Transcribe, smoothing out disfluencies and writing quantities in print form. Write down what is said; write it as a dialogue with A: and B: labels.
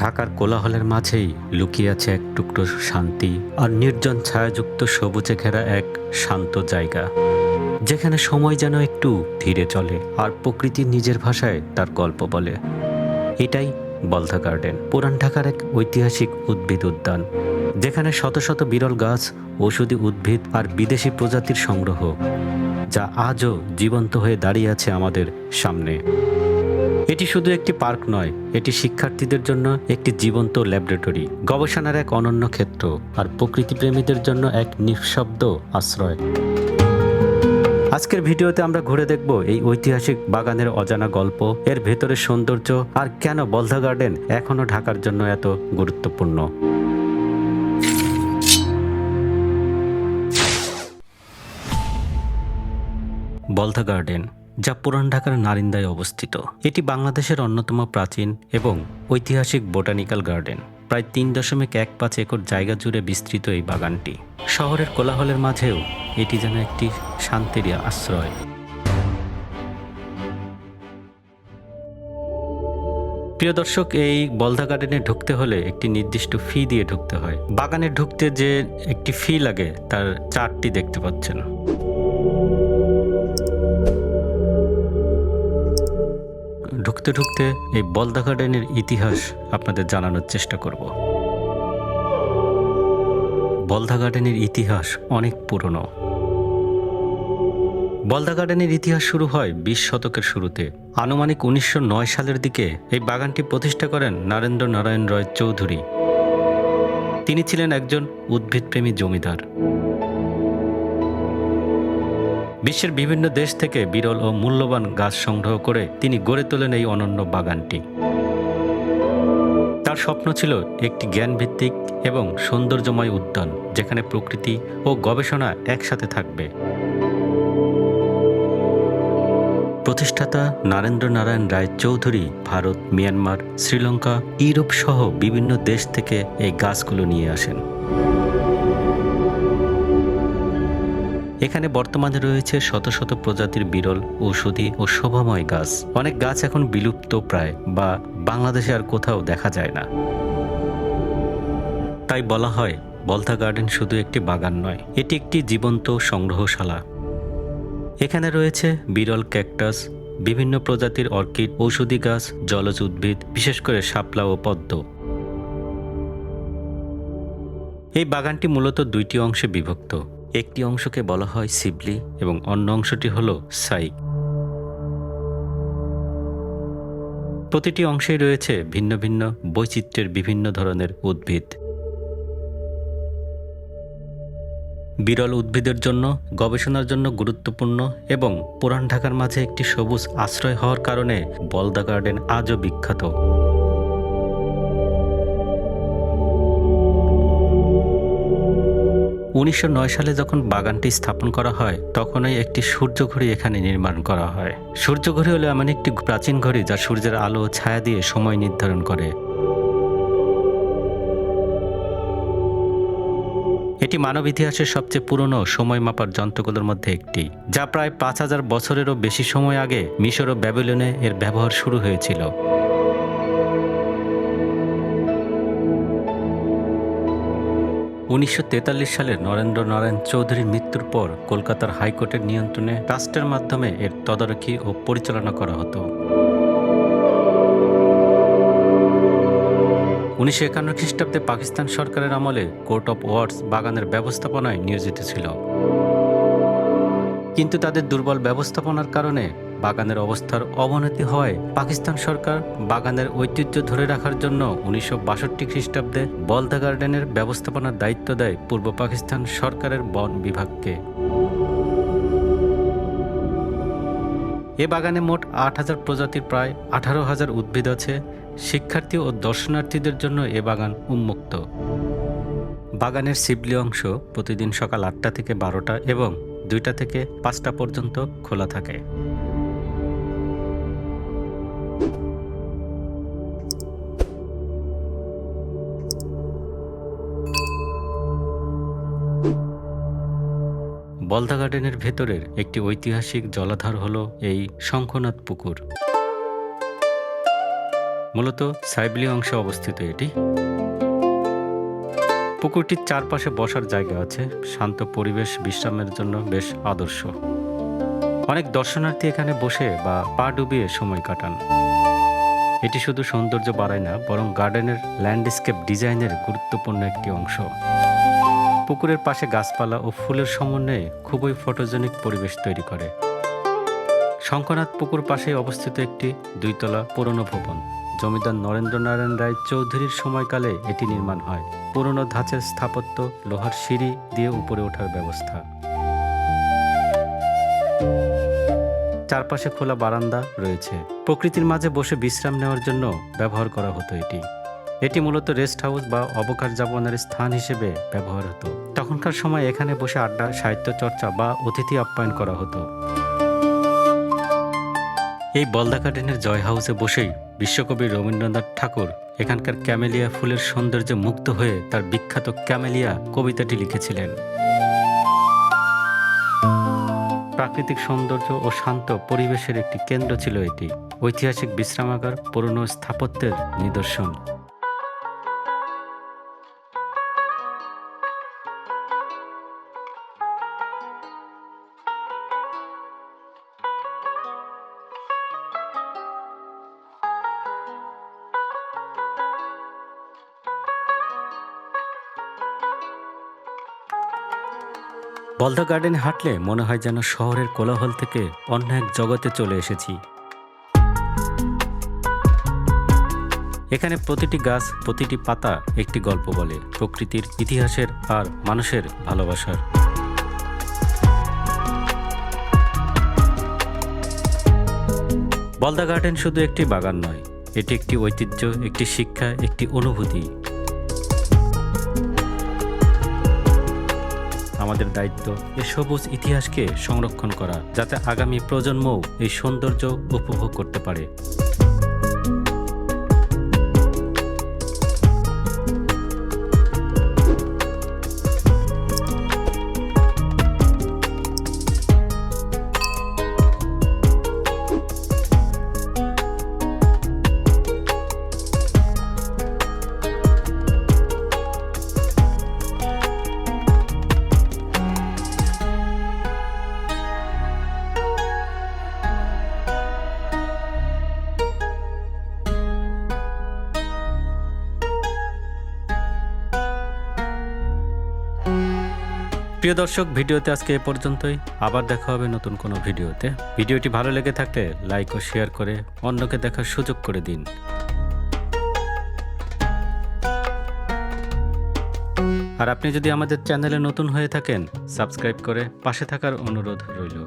A: ঢাকার কোলাহলের মাঝেই লুকিয়ে আছে এক টুকরো শান্তি আর নির্জন ছায়াযুক্ত সবুজে ঘেরা এক শান্ত জায়গা, যেখানে সময় যেন একটু ধীরে চলে আর প্রকৃতি নিজের ভাষায় তার গল্প বলে। এটাই বলধা গার্ডেন, পুরান ঢাকার এক ঐতিহাসিক উদ্ভিদ উদ্যান, যেখানে শত শত বিরল গাছ, ঔষধি উদ্ভিদ আর বিদেশি প্রজাতির সংগ্রহ, যা আজও জীবন্ত হয়ে দাঁড়িয়ে আছে আমাদের সামনে। এটি শুধু একটি পার্ক নয়, এটি শিক্ষার্থীদের জন্য একটি জীবন্ত ল্যাবরেটরি, গবেষণার এক অনন্য ক্ষেত্র আর প্রকৃতিপ্রেমীদের জন্য এক নিঃশব্দ আশ্রয়। আজকের ভিডিওতে আমরা ঘুরে দেখব এই ঐতিহাসিক বাগানের অজানা গল্প, এর ভেতরের সৌন্দর্য আর কেন বলধা গার্ডেন এখনো ঢাকার জন্য এত গুরুত্বপূর্ণ। বলধা গার্ডেন, যা পুরান ঢাকার নারিন্দায় অবস্থিত, এটি বাংলাদেশের অন্যতম প্রাচীন এবং ঐতিহাসিক বোটানিক্যাল গার্ডেন। প্রায় 3.15 একর জায়গা জুড়ে বিস্তৃত এই বাগানটি শহরের কোলাহলের মাঝেও এটি যেন একটি শান্তির আশ্রয়। প্রিয় দর্শক, এই বলধা গার্ডেনে ঢুকতে হলে একটি নির্দিষ্ট ফি দিয়ে ঢুকতে হয়। বাগানে ঢুকতে যে একটি ফি লাগে তার চার্টটি দেখতে পাচ্ছেন। ঢুকতে ঢুকতে এই বলধা গার্ডেনের ইতিহাস আপনাদের জানানোর চেষ্টা করব। বলধা গার্ডেনের ইতিহাস অনেক পুরনো। বলধা গার্ডেনের ইতিহাস শুরু হয় 20 শতকের শুরুতে। আনুমানিক 1909 সালের দিকে এই বাগানটি প্রতিষ্ঠা করেন নরেন্দ্র নারায়ণ রয় চৌধুরী। তিনি ছিলেন একজন উদ্ভিদপ্রেমী জমিদার। বিশ্বের বিভিন্ন দেশ থেকে বিরল ও মূল্যবান গাছ সংগ্রহ করে তিনি গড়ে তোলেন এই অনন্য বাগানটি। তার স্বপ্ন ছিল একটি জ্ঞানভিত্তিক এবং সৌন্দর্যময় উদ্যান, যেখানে প্রকৃতি ও গবেষণা একসাথে থাকবে। প্রতিষ্ঠাতা নরেন্দ্র নারায়ণ রায় চৌধুরী ভারত, মিয়ানমার, শ্রীলঙ্কা, ইউরোপ সহ বিভিন্ন দেশ থেকে এই গাছগুলো নিয়ে আসেন। এখানে বর্তমানে রয়েছে শত শত প্রজাতির বিরল, ঔষধি ও শোভাময় গাছ। অনেক গাছ এখন বিলুপ্ত প্রায় বা বাংলাদেশে আর কোথাও দেখা যায় না। তাই বলা হয় বলধা গার্ডেন শুধু একটি বাগান নয়, এটি একটি জীবন্ত সংগ্রহশালা। এখানে রয়েছে বিরল ক্যাকটাস, বিভিন্ন প্রজাতির অর্কিড, ঔষধি গাছ, জলজ উদ্ভিদ, বিশেষ করে শাপলা ও পদ্ম। এই বাগানটি মূলত 2টি অংশে বিভক্ত। একটি অংশকে বলা হয় শিবলি এবং অন্য অংশটি হল সাইক। প্রতিটি অংশেই রয়েছে ভিন্ন ভিন্ন বৈচিত্র্যের বিভিন্ন ধরনের উদ্ভিদ। বিরল উদ্ভিদের জন্য, গবেষণার জন্য গুরুত্বপূর্ণ এবং পুরান ঢাকার মাঝে একটি সবুজ আশ্রয় হওয়ার কারণে বলধা গার্ডেন আজও বিখ্যাত। 1909 সালে যখন বাগানটি স্থাপন করা হয়, তখনই একটি সূর্যঘড়ি এখানে নির্মাণ করা হয়। সূর্যঘড়ি হলো এমন একটি প্রাচীন ঘড়ি যা সূর্যের আলো ও ছায়া দিয়ে সময় নির্ধারণ করে। এটি মানব ইতিহাসের সবচেয়ে পুরনো সময় মাপার যন্ত্রগুলোর মধ্যে একটি, যা প্রায় 5000 বছরেরও বেশি সময় আগে মিশর ও ব্যাবিলনে এর ব্যবহার শুরু হয়েছিল। 1943 সালে নরেন্দ্র নারায়ণ চৌধুরীর মৃত্যুর পর কলকাতার হাইকোর্টের নিয়ন্ত্রণে ট্রাস্টের মাধ্যমে এর তদারকি ও পরিচালনা করা হতো। 1951 খ্রিস্টাব্দে পাকিস্তান সরকারের আমলে কোর্ট অফ ওয়ার্ডস বাগানের ব্যবস্থাপনায় নিয়োজিত ছিল, কিন্তু তাদের দুর্বল ব্যবস্থাপনার কারণে বাগানের অবস্থার অবনতি হওয়ায় পাকিস্তান সরকার বাগানের ঐতিহ্য ধরে রাখার জন্য 1962 খ্রিস্টাব্দে বলধা গার্ডেনের ব্যবস্থাপনার দায়িত্ব দেয় পূর্ব পাকিস্তান সরকারের বন বিভাগকে। এ বাগানে মোট 8000 প্রজাতির প্রায় 18,000 উদ্ভিদ আছে। শিক্ষার্থী ও দর্শনার্থীদের জন্য এ বাগান উন্মুক্ত। বাগানের শিবলি অংশ প্রতিদিন সকাল 8টা থেকে 12টা এবং 2টা থেকে 5টা পর্যন্ত খোলা থাকে। বলধা গার্ডেনের ভেতরের একটি ঐতিহাসিক জলাধার হলো এই শঙ্খনাথ পুকুর। মূলত সাইবেলীয় অংশে অবস্থিত এটি। পুকুরটির চারপাশে বসার জায়গা আছে, শান্ত পরিবেশ বিশ্রামের জন্য বেশ আদর্শ। অনেক দর্শনার্থী এখানে বসে বা পা ডুবিয়ে সময় কাটান। এটি শুধু সৌন্দর্য বাড়ায় না, বরং গার্ডেনের ল্যান্ডস্কেপ ডিজাইনের গুরুত্বপূর্ণ একটি অংশ। পুকুরের পাশে গাছপালা ও ফুলের সমন্বয়ে খুবই ফটোজেনিক পরিবেশ তৈরি করে। শঙ্করনাথ পুকুর পাশে অবস্থিত একটি 2 তলা পুরনো ভবন। জমিদার নরেন্দ্রনারায়ণ রায় চৌধুরীর সময়কালে এটি নির্মাণ হয়। পুরনো ধাঁচের স্থাপত্য, লোহার সিঁড়ি দিয়ে উপরে ওঠার ব্যবস্থা। চারপাশে খোলা বারান্দা রয়েছে। প্রকৃতির মাঝে বসে বিশ্রাম নেওয়ার জন্য ব্যবহার করা হতো এটি মূলত রেস্ট হাউস বা অবকাশ যাপনের স্থান হিসেবে ব্যবহার হতো। তখনকার সময় এখানে বসে আড্ডা, সাহিত্য চর্চা বা অতিথি আপ্যায়ন করা হতো। এই বলদা গার্ডেনের জয় হাউসে বসেই বিশ্বকবি রবীন্দ্রনাথ ঠাকুর এখানকার ক্যামেলিয়া ফুলের সৌন্দর্যে মুগ্ধ হয়ে তার বিখ্যাত ক্যামেলিয়া কবিতাটি লিখেছিলেন। প্রাকৃতিক সৌন্দর্য ও শান্ত পরিবেশের একটি কেন্দ্র ছিল এটি। ঐতিহাসিক বিশ্রামাগার, পুরনো স্থাপত্যের নিদর্শন। বলদা গার্ডেনে হাঁটলে মনে হয় যেন শহরের কোলাহল থেকে অন্য এক জগতে চলে এসেছি। এখানে প্রতিটি গাছ, প্রতিটি পাতা একটি গল্প বলে, প্রকৃতির, ইতিহাসের আর মানুষের ভালোবাসার। বলদা গার্ডেন শুধু একটি বাগান নয়, এটি একটি ঐতিহ্য, একটি শিক্ষা, একটি অনুভূতি। আমাদের দায়িত্ব এই সবুজ ইতিহাসকে সংরক্ষণ করা, যাতে আগামী প্রজন্মও এই সৌন্দর্য উপভোগ করতে পারে। প্রিয় দর্শক, ভিডিওতে আজকে এ পর্যন্তই। আবার দেখা হবে নতুন কোনো ভিডিওতে। ভিডিওটি ভালো লেগে থাকলে লাইক ও শেয়ার করে অন্যকে দেখার সুযোগ করে দিন। আর আপনি যদি আমাদের চ্যানেলে নতুন হয়ে থাকেন, সাবস্ক্রাইব করে পাশে থাকার অনুরোধ রইল।